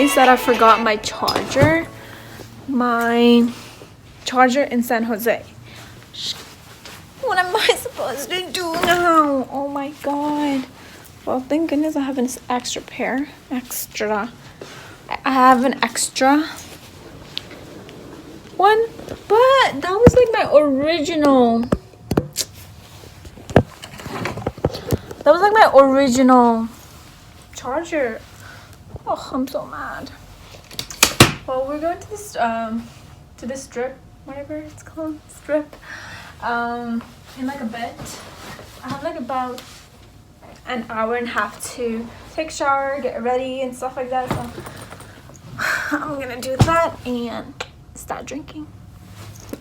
is that I forgot my charger. My charger in San Jose. What am I supposed to do now? Oh my god. Well, thank goodness I have an extra pair. I have an extra one, but that was like my original. That was like my original charger. Oh, I'm so mad. Well, we're going to this strip, whatever it's called, strip. In like a bit. I have like about an hour and a half to take a shower, get ready and stuff like that. So I'm gonna do that and start drinking.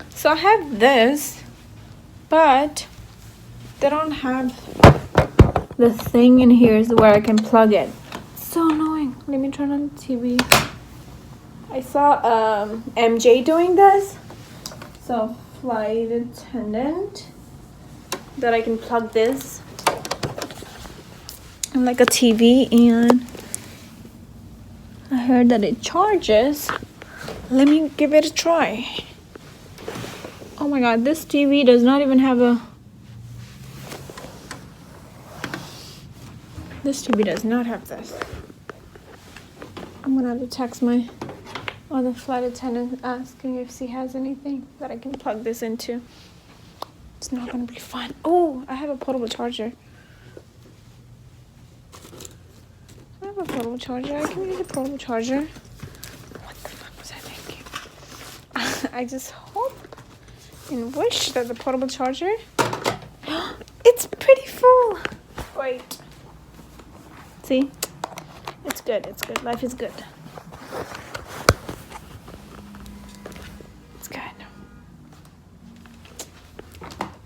So I have this, but they don't have the thing in here is where I can plug it. So annoying. Let me turn on the TV. I saw MJ doing this. So Flight Attendant, that I can plug this in like a TV, and I heard that it charges. Let me give it a try. Oh my god, this TV does not even have a... This TV does not have this. I'm gonna have to text my other flight attendant asking if she has anything that I can plug this into. It's not gonna be fun. Oh, I have a portable charger. I have a portable charger. I can use a portable charger. What the fuck was I thinking? I just hope and wish that the portable charger... It's pretty full. Wait. See? It's good. It's good. Life is good. It's good.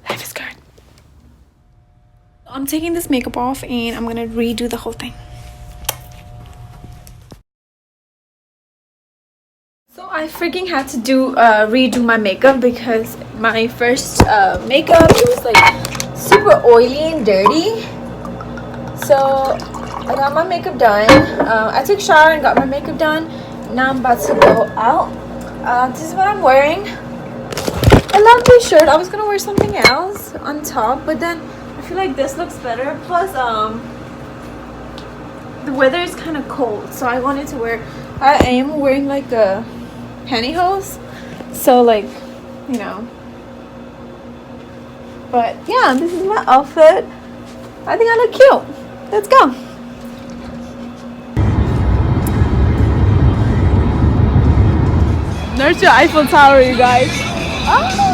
Life is good. I'm taking this makeup off and I'm gonna redo the whole thing. So I freaking had to redo my makeup because my first makeup, it was like super oily and dirty. So I got my makeup done. I took a shower and got my makeup done. Now I'm about to go out. This is what I'm wearing. I love this shirt. I was gonna wear something else on top, but then I feel like this looks better. Plus, the weather is kind of cold, so I wanted to wear. I am wearing like a pantyhose, so like, you know. But yeah, this is my outfit. I think I look cute. Let's go. There's the Eiffel Tower, you guys. Oh!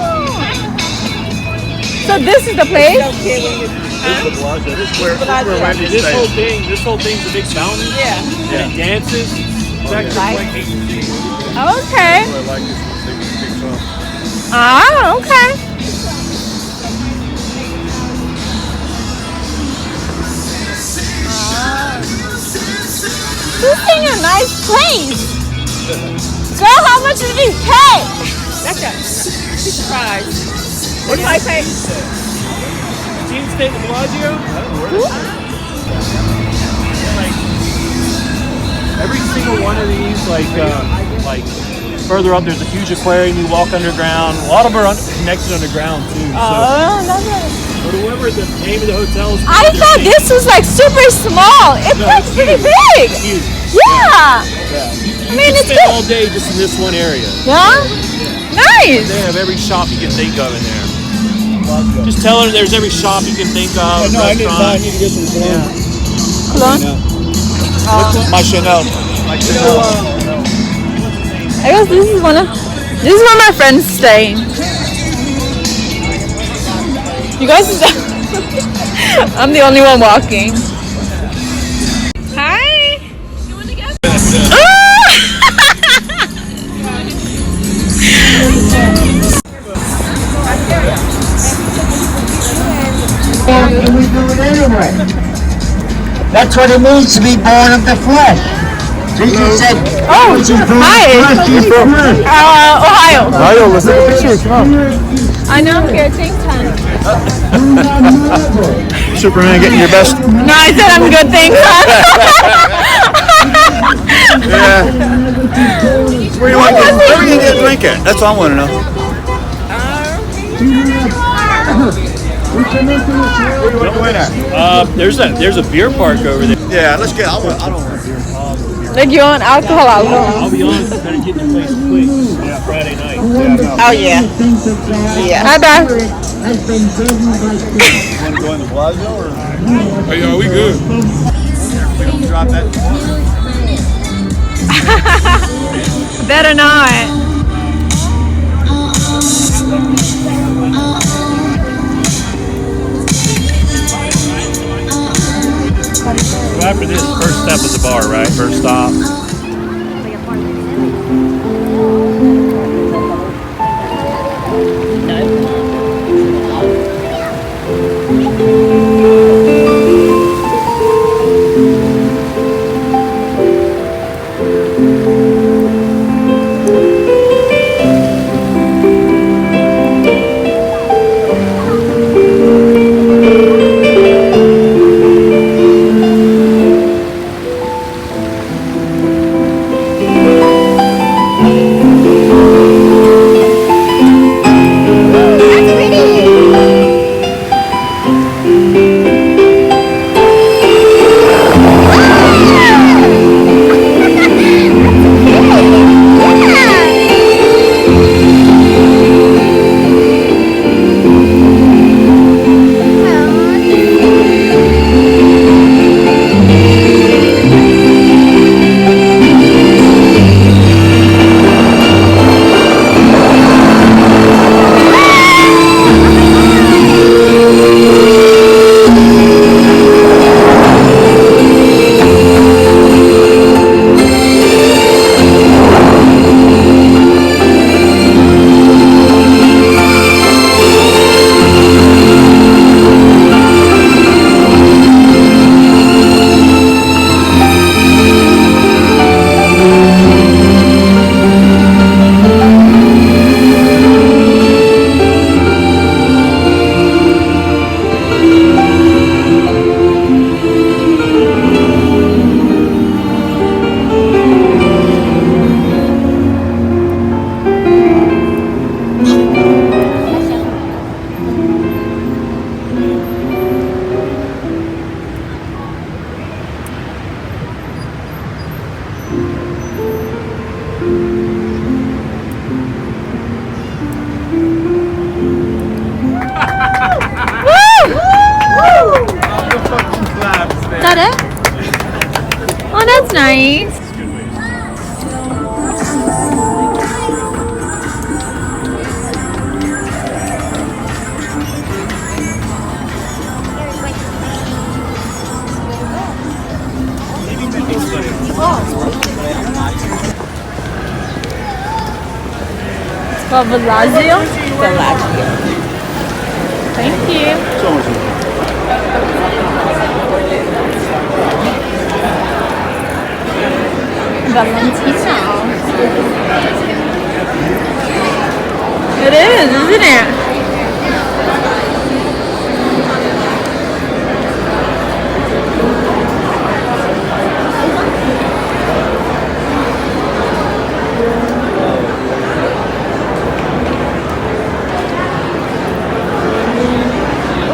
So this is the place? This whole thing's a big fountain. Yeah. And it dances. It's actually like 8 feet. Okay. I like this big top. Ah, okay. This thing is a nice place. Girl, how much did you pay? That's a surprise. What did I pay? Team State of Bellagio? Like, every single one of these, like further up, there's a huge aquarium. You walk underground. A lot of them are connected underground too. Oh, that's right. But whoever the name of the hotel is. I thought this was like super small. It looks pretty big. It's huge. Yeah. Yeah. I mean, it's spend good. all day just in this one area. Yeah? Nice. They have every shop you can think of in there. Just tell her there's every shop you can think of. No, I need to get some cologne. Cologne? My Chanel. I guess this is where my friends stay. You guys, I'm the only one walking. Hi. You want to get? And we do it anyway. That's what it means to be born of the flesh. Jesus said, Oh, hi. Ohio. Ohio, let's take a picture. Come on. I know. Here, take time. Superman getting your best. No, I said I'm good. Thanks. Yeah. Where you want to get a drink at? That's all I want to know. Where you want to go in at? There's a beer park over there. Yeah, let's get. I don't want beer. Like you want alcohol? I'll be honest, I better get in place quick. Yeah, Friday night. Oh yeah. Yeah. Hi, bye. You want to go in the Plaza or? Hey, yo, we good. We don't drop that. Better not. So after this, first step is the bar, right? First stop. Is that it? Oh, that's nice. It's called Velazio. Thank you. Valentino. It is, isn't it?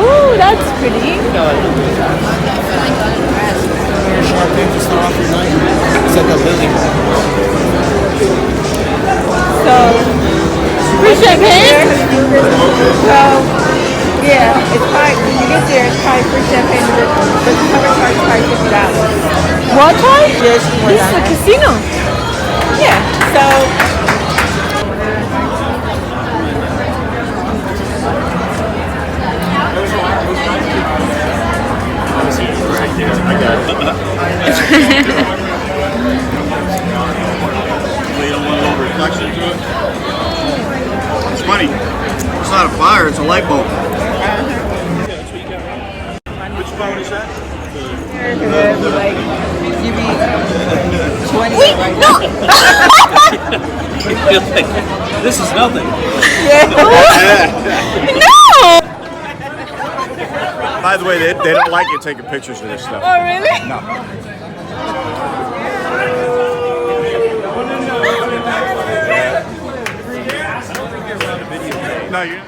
Ooh, that's pretty. So, free champagne? So, yeah, it's probably, when you get there, it's probably free champagne, but the cover charge is probably $50. What charge? Yes, this is a casino. Yeah, so. Right there. I got it. They don't want a little reflection to it. It's funny. It's not a fire, it's a light bulb. Which phone is that? Like, you be 20 Wait, right no! This is nothing. No! By the way, they don't like you taking pictures of this stuff. Oh, really? No. bag yet?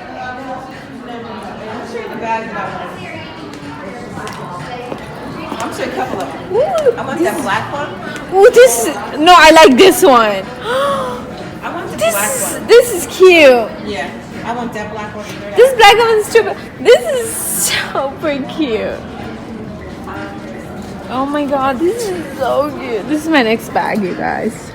I'm sure a couple of them. I want that black one. Ooh, this. No, I like this one. I want the black one. This is cute. Yeah, I want that black one. This black one is stupid. This is super cute. Oh my god, this is so cute. This is my next bag, you guys.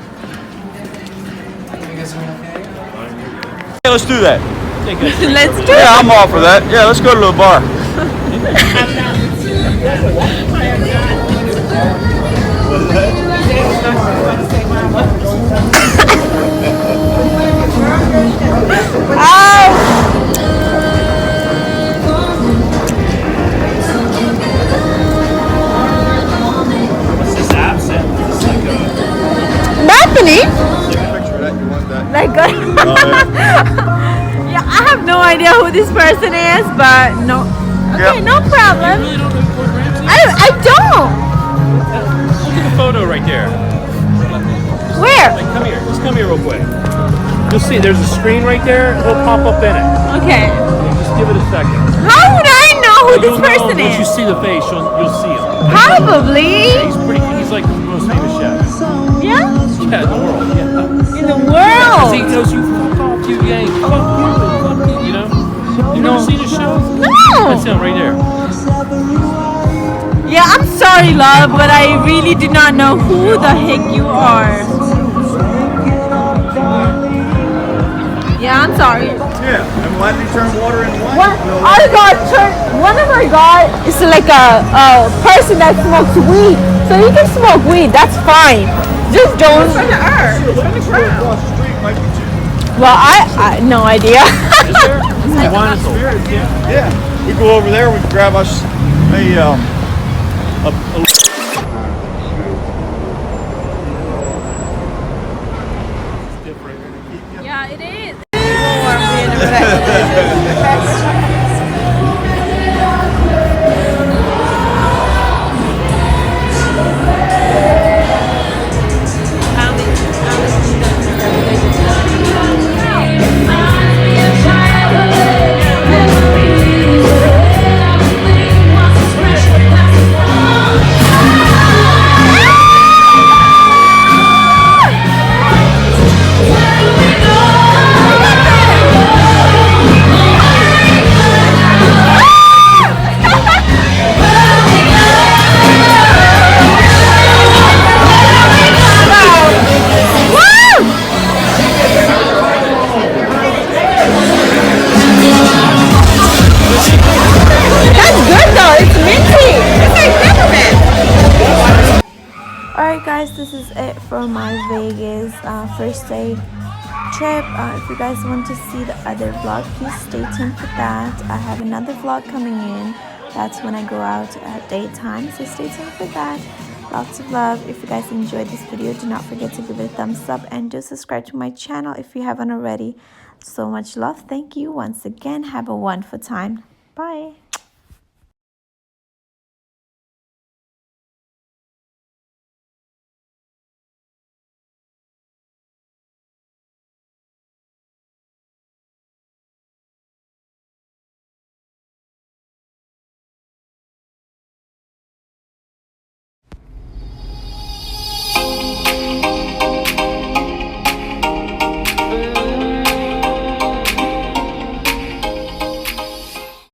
Hey, let's do that. Let's do Yeah, it. I'm all for that. Yeah, let's go to the bar. What's this absent? Is this like a Bethany? Take a picture of that. You want that? Like, yeah, I have no idea who this person is, but no. Okay, Yep. no problem. You really don't know who Gordon Ramsay is? I don't. Look at the photo right there. Where? Like, come here. Just come here real quick. You'll see. There's a screen right there. It'll pop up in it. Okay. Just give it a second. How would I know who this You'll know person once you is? see the face, you'll see him. Probably. He's pretty. He's like the most famous chef. Yeah. Yeah, in the world. Yeah. In the 'Cause he world. knows you fuck off, you gang. Fuck you. You know. You never seen his show? No. That's him right there. Yeah, I'm sorry, love, but I really do not know who the heck you are. Yeah, I'm sorry. Yeah. And why did he turn water into wine? One of our God is like a person that smokes weed. So you can smoke weed, that's fine. Just don't. From the earth, from the ground. Across the street might be cheap. Well, I no idea. Is there? Wine is sold. Yeah. We go over there. We can grab us a Yeah, it is. Alright guys, this is it for my Vegas first day trip. If you guys want to see the other vlog, please stay tuned for that. I have another vlog coming in. That's when I go out at daytime, so stay tuned for that. Lots of love. If you guys enjoyed this video, do not forget to give it a thumbs up and do subscribe to my channel if you haven't already. So much love. Thank you once again. Have a wonderful time. Bye.